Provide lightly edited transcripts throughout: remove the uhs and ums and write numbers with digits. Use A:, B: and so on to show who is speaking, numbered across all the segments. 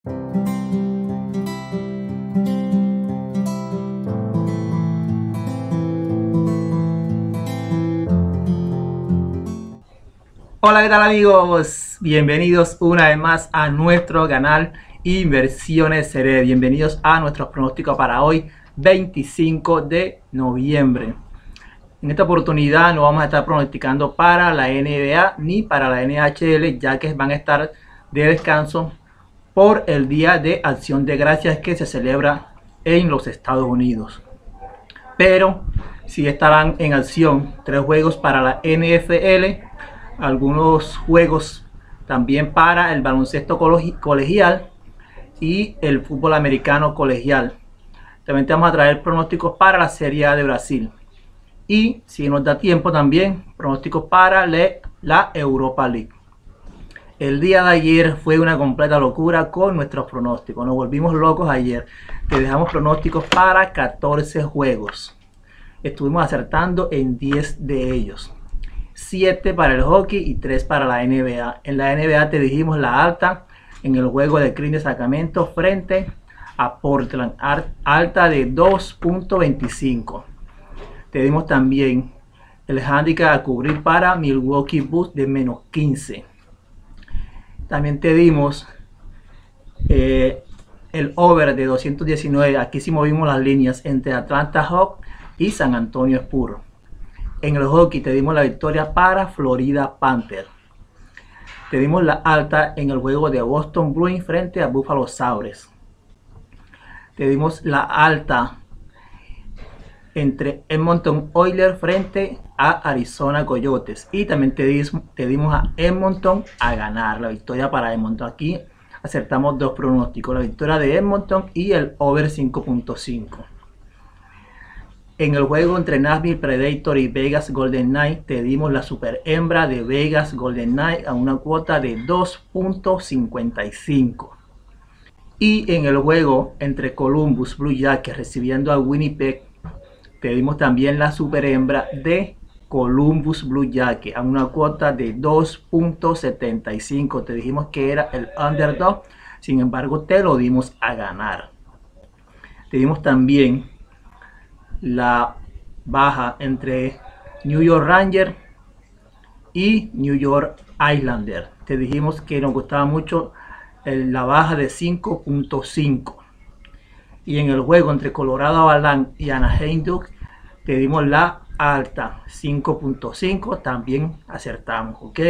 A: Hola, ¿qué tal amigos? Bienvenidos una vez más a nuestro canal Inversiones CRD. Bienvenidos a nuestros pronósticos para hoy, 25 de noviembre. En esta oportunidad no vamos a estar pronosticando para la NBA ni para la NHL, ya que van a estar de descanso por el Día de Acción de Gracias que se celebra en los Estados Unidos. Pero sí estarán en acción 3 juegos para la NFL, algunos juegos también para el baloncesto colegial y el fútbol americano colegial. También te vamos a traer pronósticos para la Serie A de Brasil y, si nos da tiempo, también pronósticos para la Europa League. El día de ayer fue una completa locura con nuestros pronósticos. Nos volvimos locos ayer. Te dejamos pronósticos para 14 juegos. Estuvimos acertando en 10 de ellos. 7 para el hockey y 3 para la NBA. En la NBA te dijimos la alta en el juego de Kings de Sacramento frente a Portland, alta de 2.25. Te dimos también el handicap a cubrir para Milwaukee Bucks de menos 15. También te dimos el over de 219. Aquí sí movimos las líneas entre Atlanta Hawks y San Antonio Spurs. En el hockey te dimos la victoria para Florida Panthers. Te dimos la alta en el juego de Boston Bruins frente a Buffalo Sabres. Te dimos la alta entre Edmonton Oilers frente a Arizona Coyotes. Y también te dimos a Edmonton a ganar. La victoria para Edmonton. Aquí acertamos 2 pronósticos. La victoria de Edmonton y el over 5.5. En el juego entre Nashville Predator y Vegas Golden Knights te dimos la super hembra de Vegas Golden Knights a una cuota de 2.55. Y en el juego entre Columbus Blue Jackets recibiendo a Winnipeg te dimos también la super hembra de Columbus Blue Jackets a una cuota de 2.75. Te dijimos que era el underdog, sin embargo te lo dimos a ganar. Te dimos también la baja entre New York Rangers y New York Islanders. Te dijimos que nos gustaba mucho la baja de 5.5. Y en el juego entre Colorado Avalanche y Anaheim Ducks te dimos la alta 5.5. También acertamos. Ok,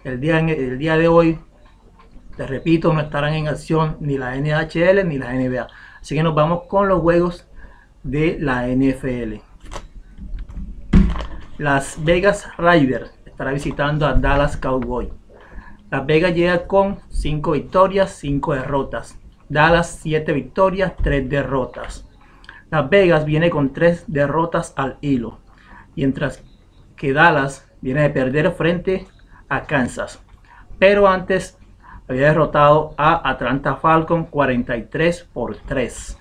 A: el día de hoy, te repito, no estarán en acción ni la NHL ni la NBA. Así que nos vamos con los juegos de la NFL. Las Vegas Raiders estará visitando a Dallas Cowboys. Las Vegas llega con 5 victorias, 5 derrotas. Dallas 7 victorias, 3 derrotas. Las Vegas viene con 3 derrotas al hilo, mientras que Dallas viene de perder frente a Kansas, pero antes había derrotado a Atlanta Falcons 43-3.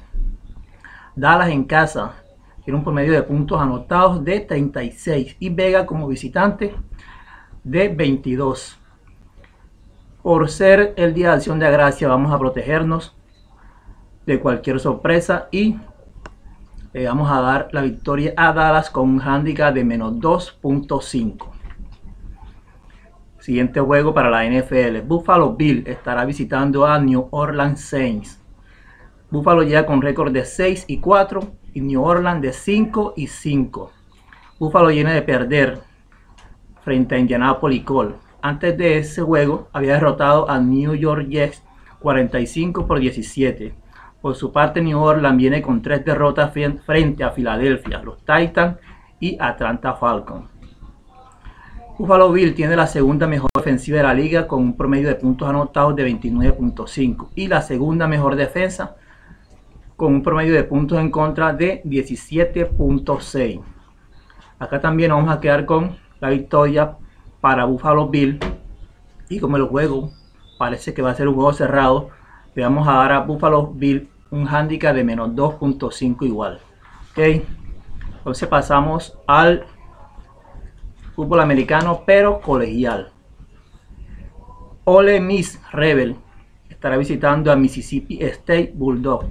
A: Dallas en casa tiene un promedio de puntos anotados de 36 y Vega como visitante de 22. Por ser el Día de Acción de Gracia vamos a protegernos de cualquier sorpresa y le vamos a dar la victoria a Dallas con un handicap de menos 2.5. Siguiente juego para la NFL. Buffalo Bills estará visitando a New Orleans Saints. Buffalo llega con récord de 6-4 y New Orleans de 5-5. Buffalo viene de perder frente a Indianapolis Colts. Antes de ese juego había derrotado a New York Jets 45-17. Por su parte, New Orleans viene con 3 derrotas frente a Filadelfia, los Titans y Atlanta Falcons. Buffalo Bills tiene la segunda mejor ofensiva de la liga con un promedio de puntos anotados de 29.5 y la segunda mejor defensa con un promedio de puntos en contra de 17.6. Acá también vamos a quedar con la victoria para Buffalo Bills, y como el juego parece que va a ser un juego cerrado, le vamos a dar a Buffalo Bills un handicap de menos 2.5 igual. Ok, entonces pasamos al fútbol americano pero colegial. Ole Miss Rebel estará visitando a Mississippi State Bulldog.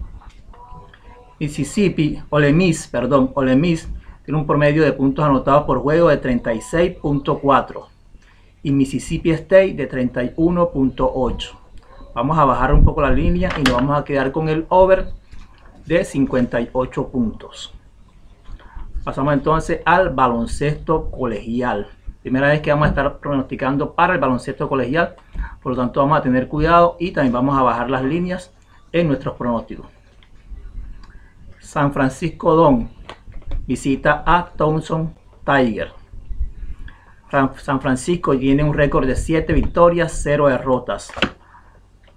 A: Ole Miss tiene un promedio de puntos anotados por juego de 36.4 y Mississippi State de 31.8. Vamos a bajar un poco la línea y nos vamos a quedar con el over de 58 puntos. Pasamos entonces al baloncesto colegial. Primera vez que vamos a estar pronosticando para el baloncesto colegial, por lo tanto vamos a tener cuidado y también vamos a bajar las líneas en nuestros pronósticos. San Francisco Don visita a Towson Tiger. San Francisco tiene un récord de 7 victorias, 0 derrotas.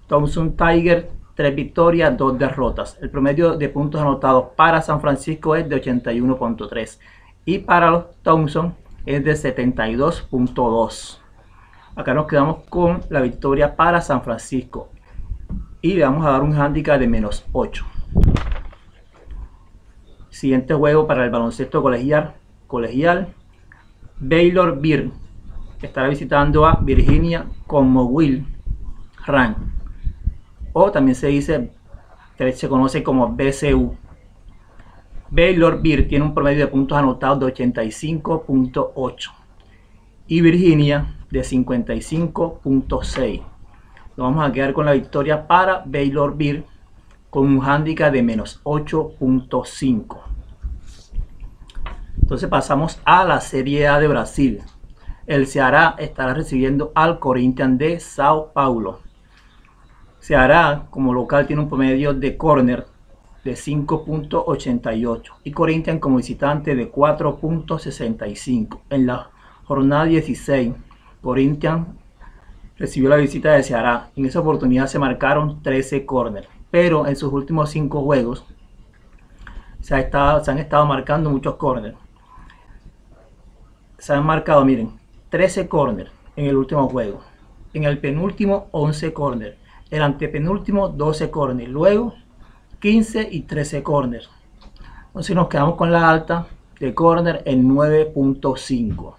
A: Towson Tiger 3 victorias, 2 derrotas. El promedio de puntos anotados para San Francisco es de 81.3 y para los Towson es de 72.2. Acá nos quedamos con la victoria para San Francisco y le vamos a dar un handicap de -8. Siguiente juego para el baloncesto colegial. Baylor Bear estará visitando a Virginia Commonwealth Rank, o también se conoce como BCU. Baylor Bear tiene un promedio de puntos anotados de 85.8 y Virginia de 55.6. Nos vamos a quedar con la victoria para Baylor Bear con un handicap de -8.5. Entonces pasamos a la Serie A de Brasil. El Ceará estará recibiendo al Corinthians de Sao Paulo. Ceará como local tiene un promedio de córner de 5.88 y Corinthians como visitante de 4.65. En la jornada 16, Corinthians recibió la visita de Ceará. En esa oportunidad se marcaron 13 córner, pero en sus últimos 5 juegos se han estado marcando muchos córner. Se han marcado, miren, 13 córner en el último juego. En el penúltimo, 11 córner. El antepenúltimo, 12 córner. Luego, 15 y 13 córner. Entonces nos quedamos con la alta de córner en 9.5.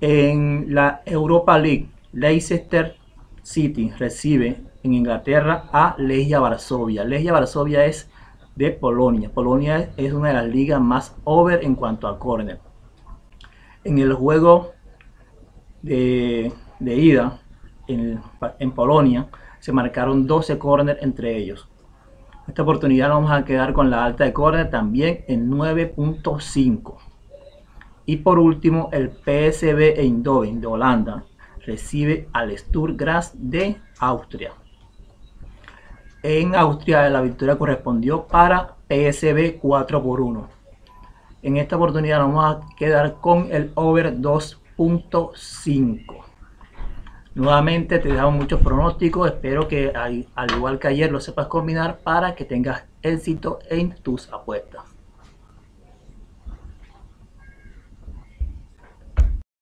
A: En la Europa League, Leicester City recibe en Inglaterra a Legia Varsovia. Legia Varsovia es de Polonia. Polonia es una de las ligas más over en cuanto a córner. En el juego de ida en Polonia se marcaron 12 córner entre ellos. Esta oportunidad nos vamos a quedar con la alta de córner también en 9.5. Y por último, el PSV Eindhoven de Holanda recibe al Sturm Graz de Austria. En Austria la victoria correspondió para PSV 4-1. En esta oportunidad nos vamos a quedar con el over 2.5. Nuevamente te dejamos muchos pronósticos. Espero que al igual que ayer lo sepas combinar para que tengas éxito en tus apuestas.